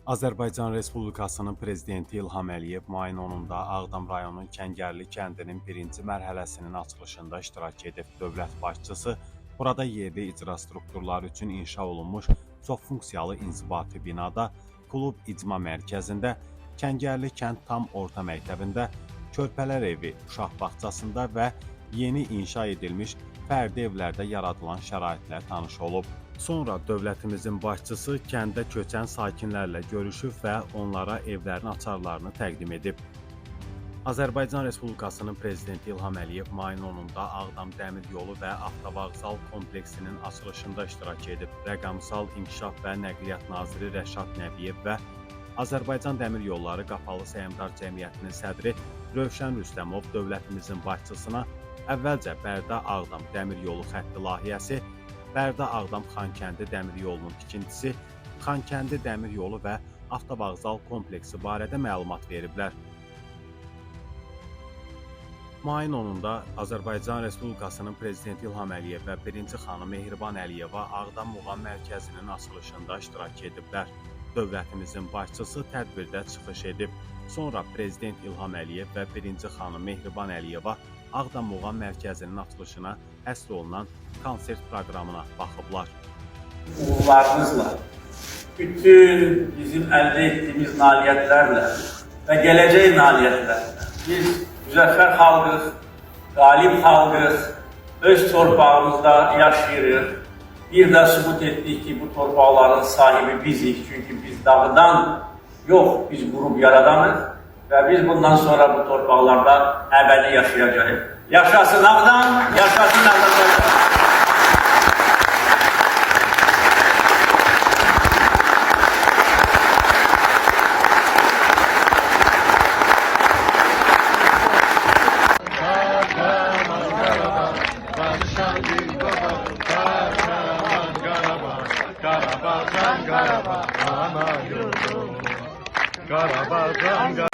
Azərbaycan Respublikasının Prezidenti İlham Əliyev mayın 10-da Ağdam rayonunun Kəngərli kəndinin birinci mərhələsinin açılışında iştirak edib. Dövlət başçısı burada yerli icra strukturları üçün inşa olunmuş çoxfunksiyalı inzibati binada, klub icma mərkəzində, Kəngərli kənd tam orta məktəbində, Körpələr evi uşaq bağçasında və yeni inşa edilmiş fərdi evlərdə yaradılan şəraitlə tanış olub. Sonra dövlətimizin başçısı kəndə köçən sakinlərlə görüşüb və onlara evlərin açarlarını təqdim edib. Azərbaycan Respublikasının Prezidenti İlham Əliyev mayın 10-da Ağdam Dəmir Yolu və Avtovağzal kompleksinin açılışında iştirak edib. Rəqəmsal İnkişaf və Nəqliyyat Naziri Rəşad Nəbiyev və Azərbaycan Dəmir Yolları Qapalı Səhmdar Cəmiyyətinin sədri Rövşən Rüstəmov dövlətimizin başçısına əvvəlcə Bərdə-Ağdam Dəmir Yolu xətti layihəsi, Bərdə-Ağdam-Xankəndi dəmir yolunun tikintisi, Xankəndi dəmir yolu və avtovağzal kompleksi barədə məlumat veriblər. Mayın 10-da Azərbaycan Respublikasının Prezidenti İlham Əliyev və birinci xanım Mehriban Əliyeva Ağdam Muğam Mərkəzinin açılışında iştirak ediblər. Dövlətimizin başçısı tədbirdə çıxış edib. Sonra Prezident İlham Əliyev və birinci xanım Mehriban Əliyeva Ağdam Muğam Mərkəzinin açılışına həsr olunan konsert proqramına baxıblar. Uğurlarınızla, bütün bizim əldə etdiyimiz nailiyyətlərlə və gələcək nailiyyətlərlə biz müzəffər xalqıq, qalib xalqıq, öz torpağımızda yaşayırıq. Bir də sübut etdik ki, bu torpaqların sahibi bizik. Çünki biz dağdan yox, biz qurub yaradanıq və biz bundan sonra bu torpaqlarda əbədi yaşayacağıq. Yaşasın Ağdam, yaşasın Azərbaycan. Karabağ,